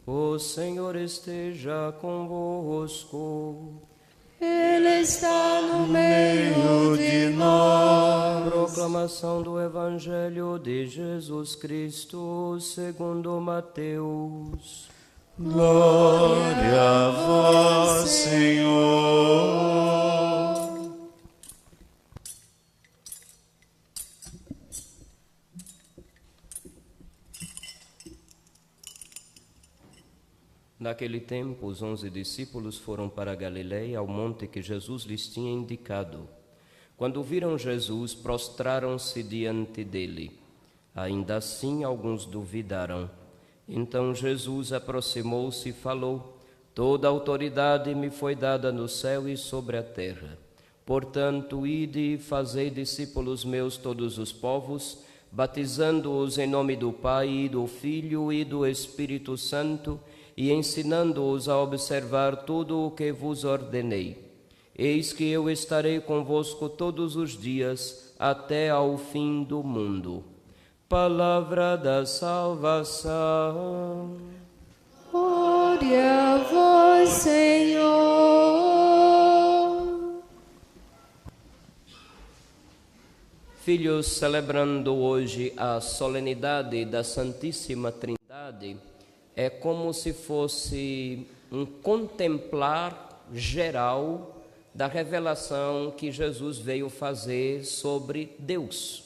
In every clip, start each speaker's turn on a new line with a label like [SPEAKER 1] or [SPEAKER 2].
[SPEAKER 1] O Senhor esteja convosco.
[SPEAKER 2] Ele está no meio de nós.
[SPEAKER 1] Proclamação do Evangelho de Jesus Cristo segundo Mateus.
[SPEAKER 2] Glória a vós, Senhor.
[SPEAKER 1] Naquele tempo, os 11 discípulos foram para Galiléia, ao monte que Jesus lhes tinha indicado. Quando viram Jesus, prostraram-se diante dele. Ainda assim, alguns duvidaram. Então Jesus aproximou-se e falou: Toda autoridade me foi dada no céu e sobre a terra. Portanto, ide e fazei discípulos meus todos os povos, batizando-os em nome do Pai, e do Filho e do Espírito Santo, e ensinando-os a observar tudo o que vos ordenei. Eis que eu estarei convosco todos os dias, até ao fim do mundo. Palavra da salvação.
[SPEAKER 2] Glória a vós, Senhor.
[SPEAKER 1] Filhos, celebrando hoje a solenidade da Santíssima Trindade, é como se fosse um contemplar geral da revelação que Jesus veio fazer sobre Deus.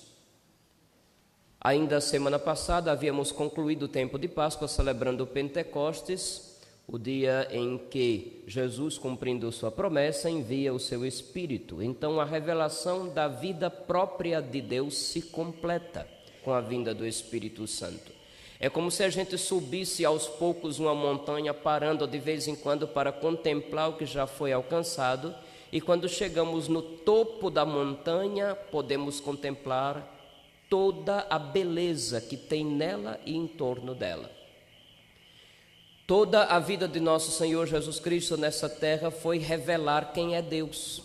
[SPEAKER 1] Ainda semana passada havíamos concluído o tempo de Páscoa celebrando o Pentecostes, o dia em que Jesus, cumprindo sua promessa, envia o seu Espírito. Então a revelação da vida própria de Deus se completa com a vinda do Espírito Santo. É como se a gente subisse aos poucos uma montanha, parando de vez em quando para contemplar o que já foi alcançado, e quando chegamos no topo da montanha, podemos contemplar toda a beleza que tem nela e em torno dela. Toda a vida de nosso Senhor Jesus Cristo nessa terra foi revelar quem é Deus.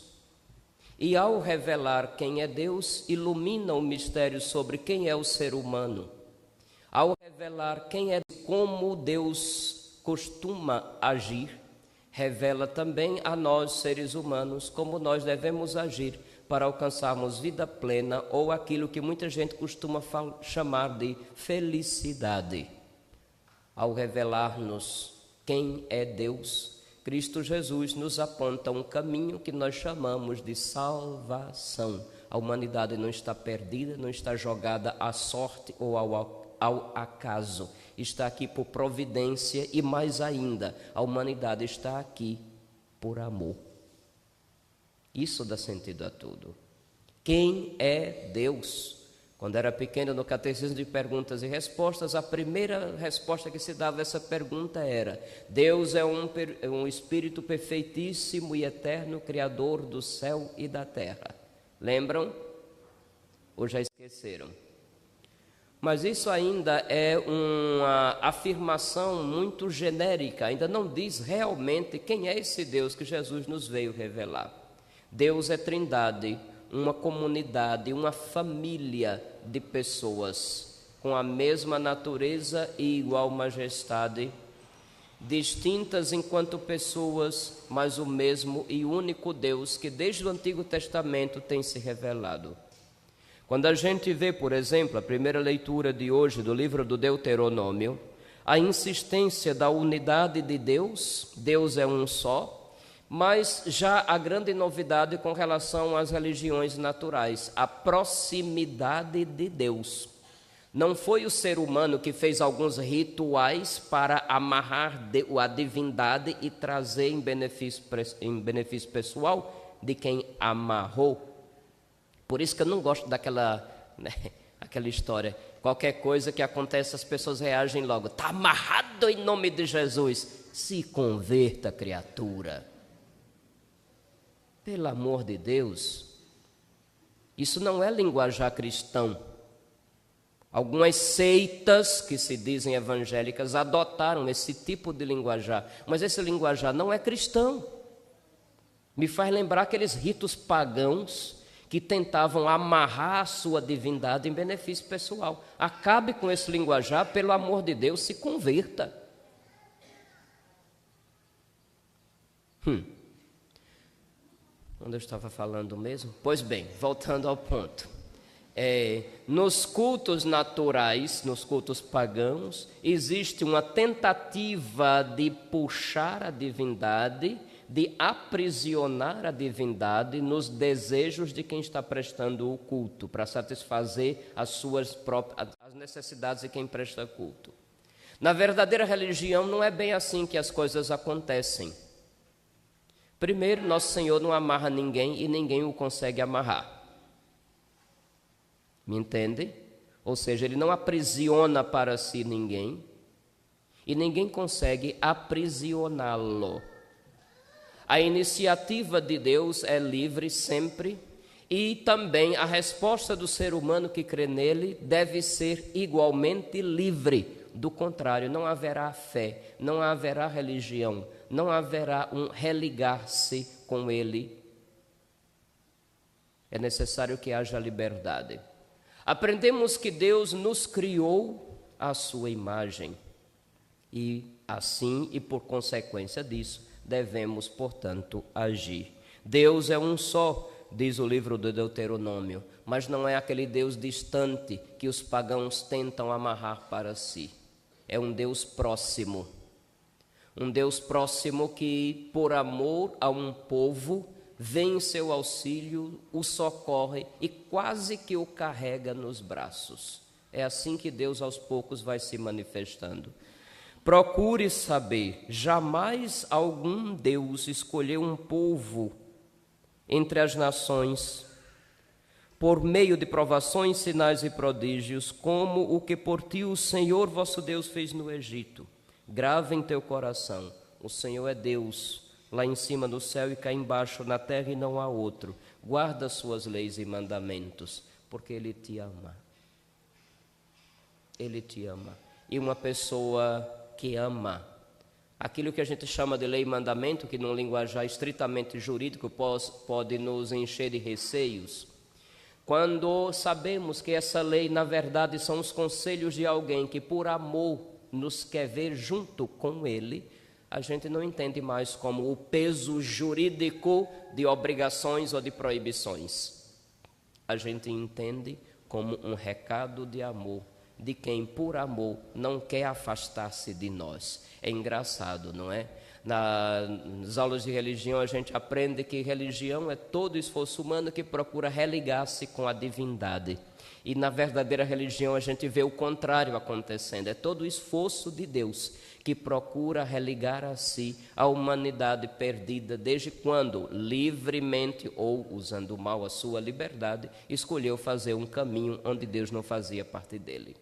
[SPEAKER 1] E ao revelar quem é Deus, ilumina o mistério sobre quem é o ser humano. Ao revelar quem é, como Deus costuma agir, revela também a nós, seres humanos, como nós devemos agir para alcançarmos vida plena, ou aquilo que muita gente costuma chamar de felicidade. Ao revelar-nos quem é Deus, Cristo Jesus nos aponta um caminho que nós chamamos de salvação. A humanidade não está perdida, não está jogada à sorte ou ao acaso, está aqui por providência, e mais ainda, a humanidade está aqui por amor. Isso dá sentido a tudo. Quem é Deus? Quando era pequeno, no catecismo de perguntas e respostas, a primeira resposta que se dava a essa pergunta era: Deus é um Espírito perfeitíssimo e eterno, Criador do céu e da terra. Lembram? Ou já esqueceram? Mas isso ainda é uma afirmação muito genérica, ainda não diz realmente quem é esse Deus que Jesus nos veio revelar. Deus é Trindade, uma comunidade, uma família de pessoas com a mesma natureza e igual majestade, distintas enquanto pessoas, mas o mesmo e único Deus que desde o Antigo Testamento tem se revelado. Quando a gente vê, por exemplo, a primeira leitura de hoje do livro do Deuteronômio, a insistência da unidade de Deus, Deus é um só, mas já a grande novidade com relação às religiões naturais, a proximidade de Deus. Não foi o ser humano que fez alguns rituais para amarrar a divindade e trazer em benefício pessoal de quem amarrou. Por isso que eu não gosto daquela aquela história. Qualquer coisa que acontece, as pessoas reagem logo. Está amarrado em nome de Jesus. Se converta, criatura. Pelo amor de Deus. Isso não é linguajar cristão. Algumas seitas que se dizem evangélicas adotaram esse tipo de linguajar. Mas esse linguajar não é cristão. Me faz lembrar aqueles ritos pagãos que tentavam amarrar a sua divindade em benefício pessoal. Acabe com esse linguajar, pelo amor de Deus, se converta. Onde eu estava falando mesmo? Pois bem, voltando ao ponto. Nos cultos naturais, nos cultos pagãos, existe uma tentativa de puxar a divindade, de aprisionar a divindade nos desejos de quem está prestando o culto, para satisfazer as necessidades de quem presta culto. Na verdadeira religião não é bem assim que as coisas acontecem. Primeiro, nosso Senhor não amarra ninguém e ninguém o consegue amarrar. Me entende? Ou seja, Ele não aprisiona para si ninguém e ninguém consegue aprisioná-lo. A iniciativa de Deus é livre sempre e também a resposta do ser humano que crê nele deve ser igualmente livre. Do contrário, não haverá fé, não haverá religião, não haverá um religar-se com ele. É necessário que haja liberdade. Aprendemos que Deus nos criou à sua imagem e assim e por consequência disso devemos, portanto, agir. Deus é um só, diz o livro do Deuteronômio, mas não é aquele Deus distante que os pagãos tentam amarrar para si. É um Deus próximo. Um Deus próximo que, por amor a um povo, vem em seu auxílio, o socorre e quase que o carrega nos braços. É assim que Deus aos poucos vai se manifestando. Procure saber, jamais algum Deus escolheu um povo entre as nações por meio de provações, sinais e prodígios, como o que por ti o Senhor vosso Deus fez no Egito. Grava em teu coração, o Senhor é Deus, lá em cima no céu e cá embaixo na terra e não há outro. Guarda suas leis e mandamentos, porque Ele te ama. Ele te ama. E uma pessoa que ama, aquilo que a gente chama de lei e mandamento, que num linguajar estritamente jurídico pode nos encher de receios, quando sabemos que essa lei, na verdade, são os conselhos de alguém que por amor nos quer ver junto com ele, a gente não entende mais como o peso jurídico de obrigações ou de proibições. A gente entende como um recado de amor, de quem por amor não quer afastar-se de nós. É engraçado, não é? Nas aulas de religião a gente aprende que religião é todo esforço humano que procura religar-se com a divindade. E na verdadeira religião a gente vê o contrário acontecendo. É todo o esforço de Deus que procura religar a si a humanidade perdida desde quando, livremente ou usando mal a sua liberdade, escolheu fazer um caminho onde Deus não fazia parte dele.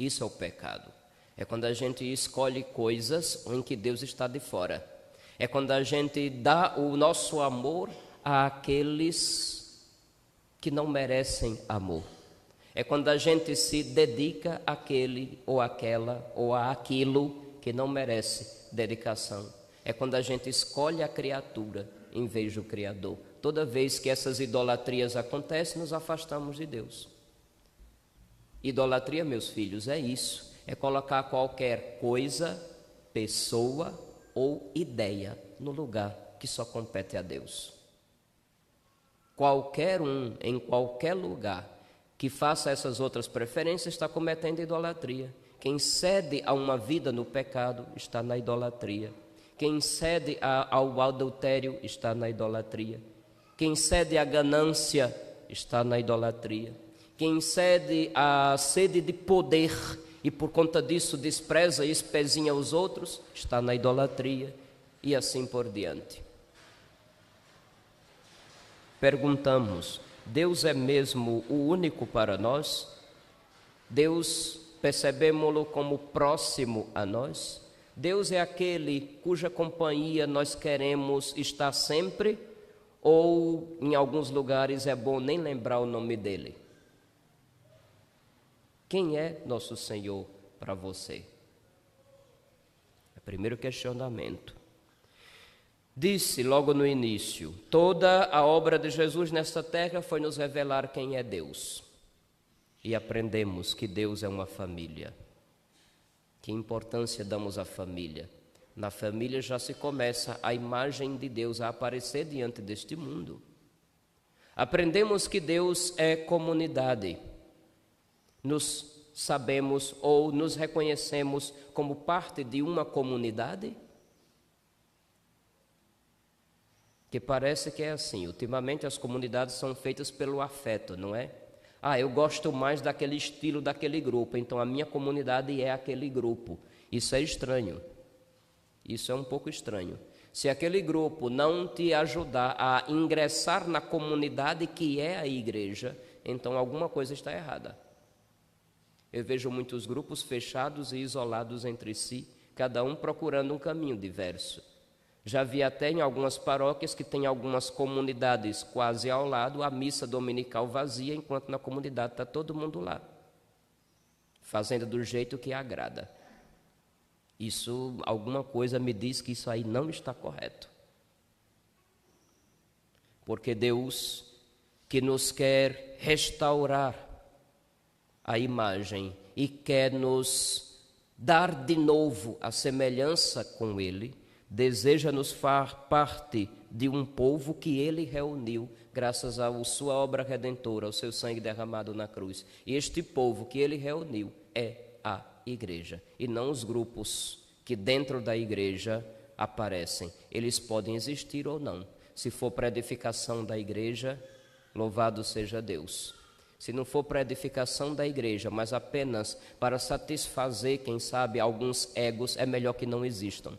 [SPEAKER 1] Isso é o pecado. É quando a gente escolhe coisas em que Deus está de fora. É quando a gente dá o nosso amor àqueles que não merecem amor. É quando a gente se dedica àquele ou àquela ou àquilo que não merece dedicação. É quando a gente escolhe a criatura em vez do Criador. Toda vez que essas idolatrias acontecem, nos afastamos de Deus. Idolatria, meus filhos, é isso. É colocar qualquer coisa, pessoa ou ideia no lugar que só compete a Deus. Qualquer um, em qualquer lugar, que faça essas outras preferências está cometendo idolatria. Quem cede a uma vida no pecado está na idolatria. Quem cede ao adultério está na idolatria. Quem cede à ganância está na idolatria. Quem cede à sede de poder e por conta disso despreza e espezinha os outros, está na idolatria e assim por diante. Perguntamos, Deus é mesmo o único para nós? Deus, percebemos-lo como próximo a nós? Deus é aquele cuja companhia nós queremos estar sempre? Ou em alguns lugares é bom nem lembrar o nome dele? Quem é nosso Senhor para você? É o primeiro questionamento. Disse logo no início, toda a obra de Jesus nesta terra foi nos revelar quem é Deus. E aprendemos que Deus é uma família. Que importância damos à família? Na família já se começa a imagem de Deus a aparecer diante deste mundo. Aprendemos que Deus é comunidade. Nos sabemos ou nos reconhecemos como parte de uma comunidade? Que parece que é assim. Ultimamente as comunidades são feitas pelo afeto, não é? Eu gosto mais daquele estilo daquele grupo, então a minha comunidade é aquele grupo. Isso é estranho. Isso é um pouco estranho. Se aquele grupo não te ajudar a ingressar na comunidade que é a igreja, então alguma coisa está errada. Eu vejo muitos grupos fechados e isolados entre si, cada um procurando um caminho diverso. Já vi até em algumas paróquias que tem algumas comunidades quase ao lado, a missa dominical vazia, enquanto na comunidade está todo mundo lá, fazendo do jeito que agrada. Isso, alguma coisa me diz que isso aí não está correto. Porque Deus, que nos quer restaurar a imagem e quer nos dar de novo a semelhança com Ele, deseja nos fazer parte de um povo que Ele reuniu graças à sua obra redentora, ao seu sangue derramado na cruz. E este povo que Ele reuniu é a igreja, e não os grupos que dentro da igreja aparecem. Eles podem existir ou não. Se for para edificação da igreja, louvado seja Deus. Se não for para edificação da igreja, mas apenas para satisfazer, quem sabe, alguns egos, é melhor que não existam.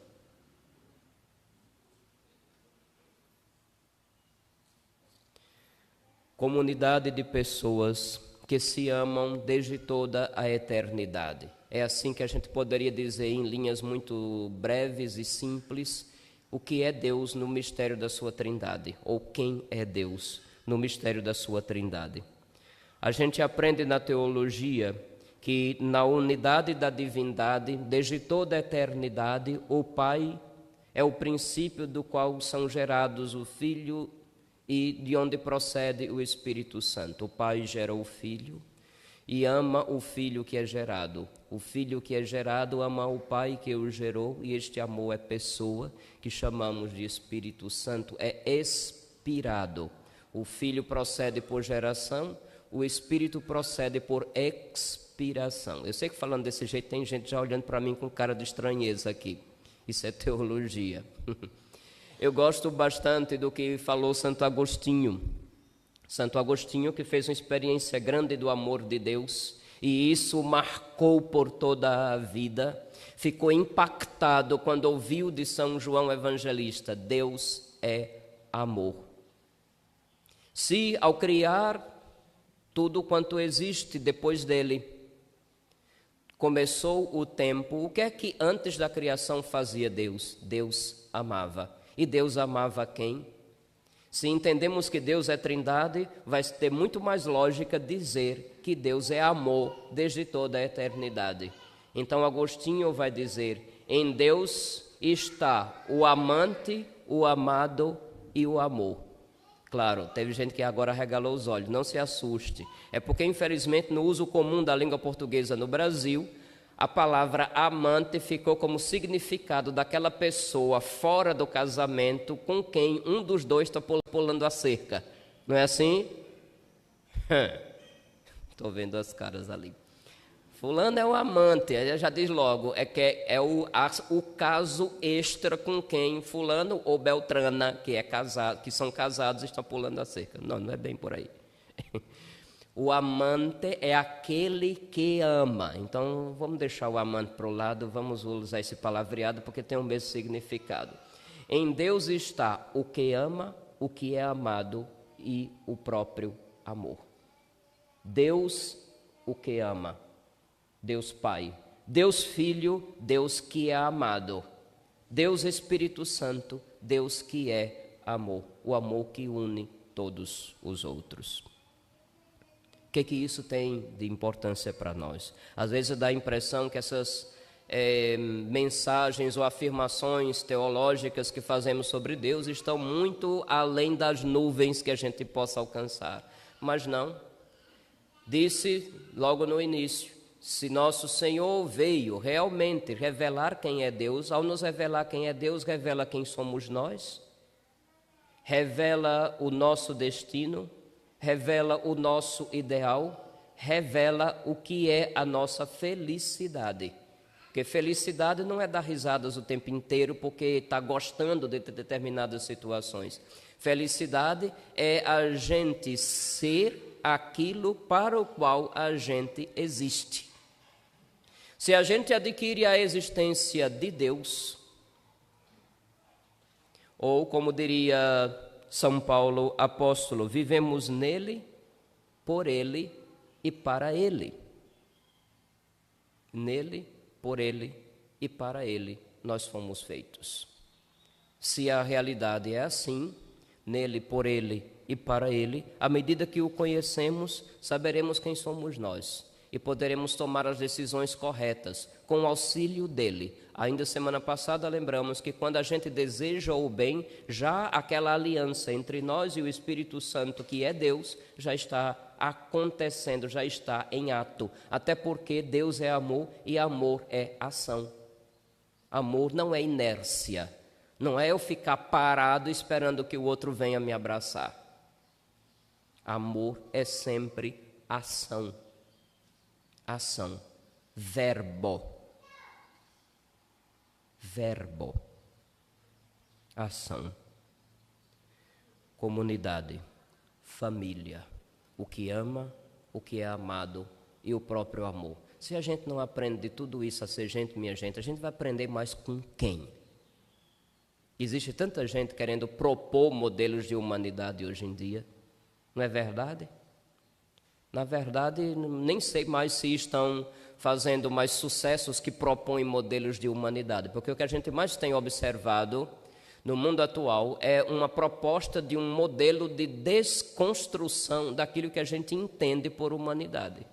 [SPEAKER 1] Comunidade de pessoas que se amam desde toda a eternidade. É assim que a gente poderia dizer, em linhas muito breves e simples, o que é Deus no mistério da sua trindade, ou quem é Deus no mistério da sua trindade. A gente aprende na teologia que na unidade da divindade, desde toda a eternidade, o Pai é o princípio do qual são gerados o Filho e de onde procede o Espírito Santo. O Pai gera o Filho e ama o Filho que é gerado. O Filho que é gerado ama o Pai que o gerou, e este amor é pessoa, que chamamos de Espírito Santo, é expirado. O Filho procede por geração, o Espírito procede por expiração. Eu sei que falando desse jeito tem gente já olhando para mim com cara de estranheza aqui. Isso é teologia. Eu gosto bastante do que falou Santo Agostinho. Santo Agostinho, que fez uma experiência grande do amor de Deus, e isso marcou por toda a vida, ficou impactado quando ouviu de São João Evangelista: Deus é amor. Se ao criar tudo quanto existe depois dele, começou o tempo, o que é que antes da criação fazia Deus? Deus amava. E Deus amava quem? Se entendemos que Deus é trindade, vai ter muito mais lógica dizer que Deus é amor desde toda a eternidade. Então Agostinho vai dizer: em Deus está o amante, o amado e o amor. Claro, teve gente que agora regalou os olhos, não se assuste. É porque, infelizmente, no uso comum da língua portuguesa no Brasil, a palavra amante ficou como significado daquela pessoa fora do casamento com quem um dos dois está pulando a cerca. Não é assim? Estou vendo as caras ali. Fulano é o amante, já diz logo, é o caso extra com quem fulano ou Beltrana, que é casado, que são casados, estão pulando a cerca. Não é bem por aí. O amante é aquele que ama. Então, vamos deixar o amante para o lado, vamos usar esse palavreado porque tem o mesmo significado. Em Deus está o que ama, o que é amado e o próprio amor. Deus, o que ama. Deus Pai. Deus Filho, Deus que é amado. Deus Espírito Santo, Deus que é amor. O amor que une todos os outros. O que isso tem de importância para nós? Às vezes dá a impressão que essas mensagens ou afirmações teológicas que fazemos sobre Deus estão muito além das nuvens que a gente possa alcançar. Mas não. Disse logo no início, se nosso Senhor veio realmente revelar quem é Deus, ao nos revelar quem é Deus, revela quem somos nós, revela o nosso destino, revela o nosso ideal, revela o que é a nossa felicidade. Porque felicidade não é dar risadas o tempo inteiro porque está gostando de determinadas situações. Felicidade é a gente ser aquilo para o qual a gente existe. Se a gente adquire a existência de Deus, ou como diria São Paulo apóstolo, vivemos nele, por ele e para ele. Nele, por ele e para ele nós fomos feitos. Se a realidade é assim, nele, por ele e para ele, à medida que o conhecemos, saberemos quem somos nós e poderemos tomar as decisões corretas com o auxílio dele. Ainda semana passada lembramos que quando a gente deseja o bem, já aquela aliança entre nós e o Espírito Santo, que é Deus, já está acontecendo, já está em ato. Até porque Deus é amor e amor é ação. Amor não é inércia. Não é eu ficar parado esperando que o outro venha me abraçar. Amor é sempre ação. Ação. Verbo. Verbo. Ação. Comunidade. Família. O que ama, o que é amado e o próprio amor. Se a gente não aprende de tudo isso a ser gente, minha gente, a gente vai aprender mais com quem? Existe tanta gente querendo propor modelos de humanidade hoje em dia. Não é verdade? Na verdade, nem sei mais se estão fazendo mais sucessos que propõem modelos de humanidade, porque o que a gente mais tem observado no mundo atual é uma proposta de um modelo de desconstrução daquilo que a gente entende por humanidade.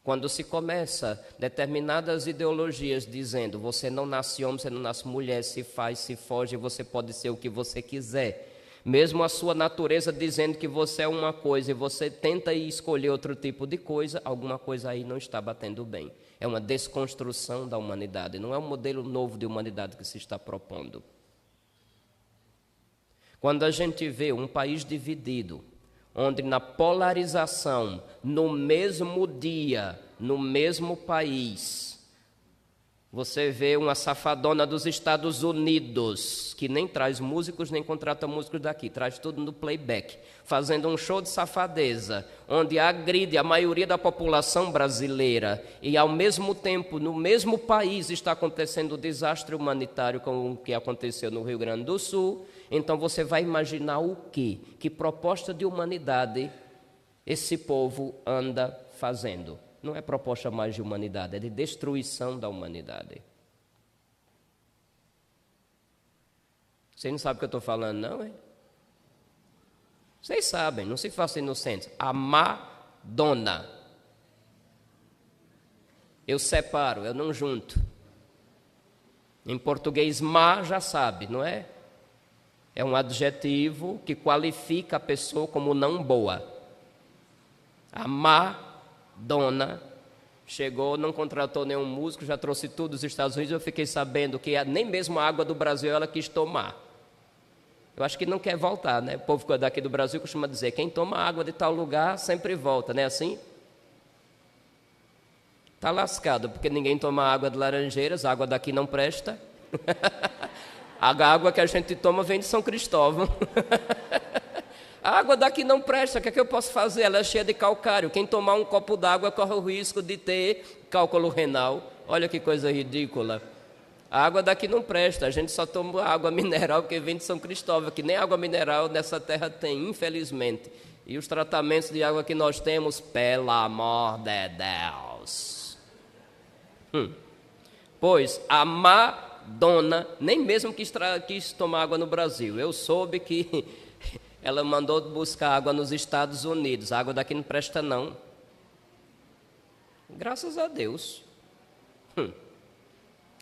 [SPEAKER 1] Quando se começa determinadas ideologias dizendo você não nasce homem, você não nasce mulher, se faz, se foge, você pode ser o que você quiser. Mesmo a sua natureza dizendo que você é uma coisa e você tenta escolher outro tipo de coisa, alguma coisa aí não está batendo bem. É uma desconstrução da humanidade, não é um modelo novo de humanidade que se está propondo. Quando a gente vê um país dividido, onde na polarização, no mesmo dia, no mesmo país, você vê uma safadona dos Estados Unidos, que nem traz músicos, nem contrata músicos daqui, traz tudo no playback, fazendo um show de safadeza, onde agride a maioria da população brasileira, e ao mesmo tempo, no mesmo país, está acontecendo o desastre humanitário como o que aconteceu no Rio Grande do Sul. Então você vai imaginar o quê? Que proposta de humanidade esse povo anda fazendo? Não é proposta mais de humanidade, é de destruição da humanidade. Vocês não sabem o que eu estou falando, não, hein? Vocês sabem, não se façam inocentes. A Madonna. Eu separo, eu não junto. Em português, má já sabe, não é? É um adjetivo que qualifica a pessoa como não boa. A Madonna chegou, não contratou nenhum músico, já trouxe tudo dos Estados Unidos. Eu fiquei sabendo que nem mesmo a água do Brasil ela quis tomar. Eu acho que não quer voltar, né? O povo daqui do Brasil costuma dizer, quem toma água de tal lugar sempre volta, não é assim? Está lascado, porque ninguém toma água de Laranjeiras, a água daqui não presta. A água que a gente toma vem de São Cristóvão. A água daqui não presta, o que é que eu posso fazer? Ela é cheia de calcário. Quem tomar um copo d'água corre o risco de ter cálculo renal. Olha que coisa ridícula. A água daqui não presta, a gente só toma água mineral porque vem de São Cristóvão, que nem água mineral nessa terra tem, infelizmente. E os tratamentos de água que nós temos, pelo amor de Deus. Pois a Madonna nem mesmo quis tomar água no Brasil. Eu soube que ela mandou buscar água nos Estados Unidos. A água daqui não presta, não. Graças a Deus.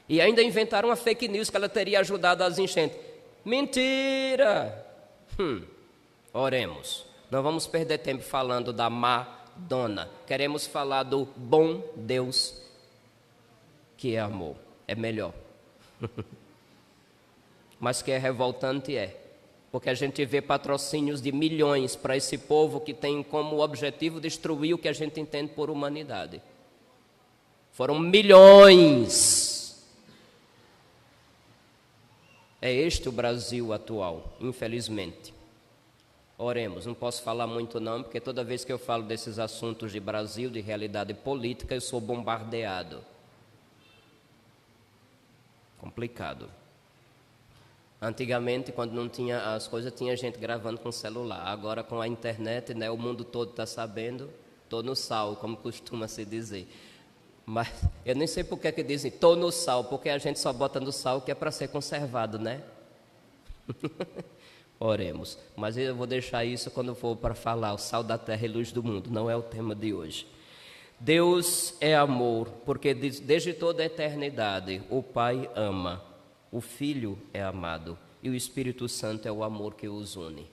[SPEAKER 1] E ainda inventaram uma fake news que ela teria ajudado as enchentes. Mentira! Oremos. Não vamos perder tempo falando da Madonna. dona. Queremos falar do bom Deus, que é amor. É melhor. Mas que é revoltante, porque a gente vê patrocínios de milhões para esse povo que tem como objetivo destruir o que a gente entende por humanidade. Foram milhões. É este o Brasil atual, infelizmente. Oremos, não posso falar muito não, porque toda vez que eu falo desses assuntos de Brasil, de realidade política, eu sou bombardeado. Complicado. Antigamente, quando não tinha as coisas, tinha gente gravando com celular. Agora, com a internet, né, o mundo todo está sabendo. Estou no sal, como costuma se dizer. Mas eu nem sei por que dizem estou no sal, porque a gente só bota no sal que é para ser conservado, né? Oremos. Mas eu vou deixar isso quando for para falar o sal da terra e luz do mundo. Não é o tema de hoje. Deus é amor, porque desde toda a eternidade o Pai ama. O Filho é amado e o Espírito Santo é o amor que os une.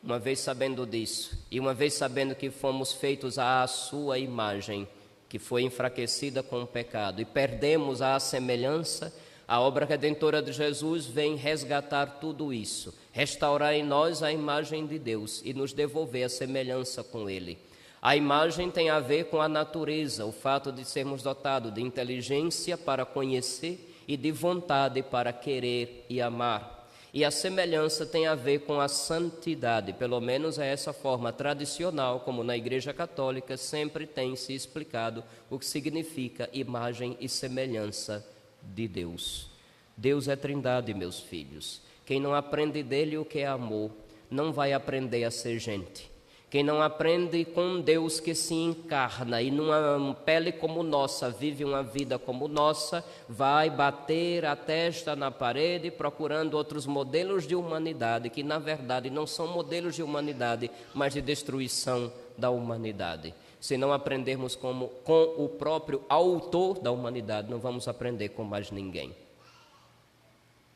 [SPEAKER 1] Uma vez sabendo disso, e uma vez sabendo que fomos feitos à sua imagem, que foi enfraquecida com o pecado, e perdemos a semelhança, a obra redentora de Jesus vem resgatar tudo isso, restaurar em nós a imagem de Deus e nos devolver a semelhança com Ele. A imagem tem a ver com a natureza, o fato de sermos dotados de inteligência para conhecer e de vontade para querer e amar. E a semelhança tem a ver com a santidade, pelo menos é essa forma tradicional, como na Igreja Católica sempre tem se explicado o que significa imagem e semelhança de Deus. Deus é Trindade, meus filhos. Quem não aprende dele o que é amor, não vai aprender a ser gente. Quem não aprende com Deus que se encarna e numa pele como nossa, vive uma vida como nossa, vai bater a testa na parede procurando outros modelos de humanidade, que na verdade não são modelos de humanidade, mas de destruição da humanidade. Se não aprendermos com o próprio autor da humanidade, não vamos aprender com mais ninguém.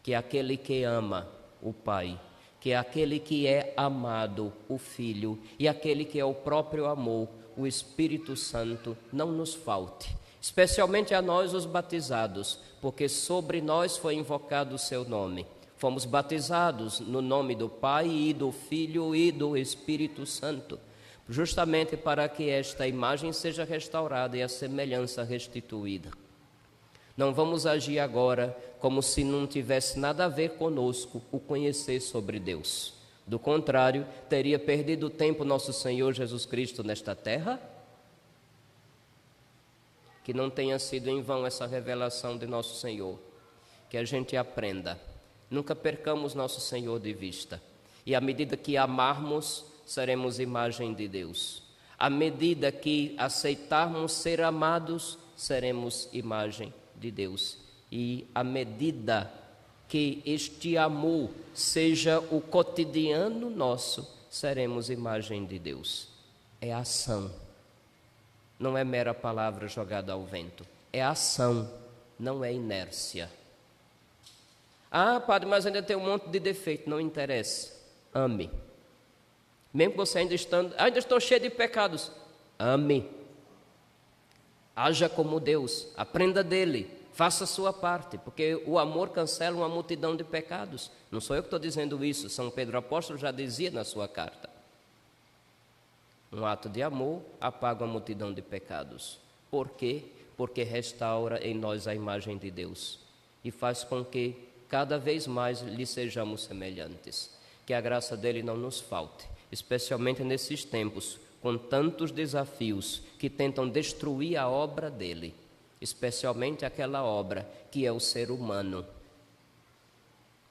[SPEAKER 1] Que é aquele que ama o Pai, que é aquele que é amado, o Filho, e aquele que é o próprio amor, o Espírito Santo, não nos falte, especialmente a nós os batizados, porque sobre nós foi invocado o seu nome. Fomos batizados no nome do Pai e do Filho e do Espírito Santo, justamente para que esta imagem seja restaurada e a semelhança restituída. Não vamos agir agora como se não tivesse nada a ver conosco o conhecer sobre Deus. Do contrário, teria perdido o tempo nosso Senhor Jesus Cristo nesta terra? Que não tenha sido em vão essa revelação de nosso Senhor. Que a gente aprenda. Nunca percamos nosso Senhor de vista. E à medida que amarmos, seremos imagem de Deus. À medida que aceitarmos ser amados, seremos imagem de Deus. E à medida que este amor seja o cotidiano nosso, seremos imagem de Deus. É ação, não é mera palavra jogada ao vento, é ação, não é inércia. Ah, padre, mas ainda tem um monte de defeito, não interessa, ame. Mesmo que você ainda estou cheio de pecados, ame. Haja como Deus, aprenda dele, faça a sua parte, porque o amor cancela uma multidão de pecados. Não sou eu que estou dizendo isso, São Pedro Apóstolo já dizia na sua carta. Um ato de amor apaga uma multidão de pecados. Por quê? Porque restaura em nós a imagem de Deus e faz com que cada vez mais lhe sejamos semelhantes. Que a graça dele não nos falte, especialmente nesses tempos, com tantos desafios que tentam destruir a obra dele, especialmente aquela obra que é o ser humano.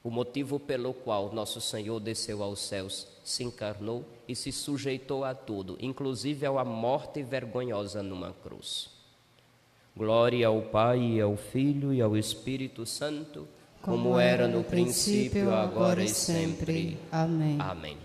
[SPEAKER 1] O motivo pelo qual nosso Senhor desceu aos céus, se encarnou e se sujeitou a tudo, inclusive a morte vergonhosa numa cruz. Glória ao Pai, e ao Filho e ao Espírito Santo, como era no princípio, agora e sempre.
[SPEAKER 2] Amém.
[SPEAKER 1] Amém.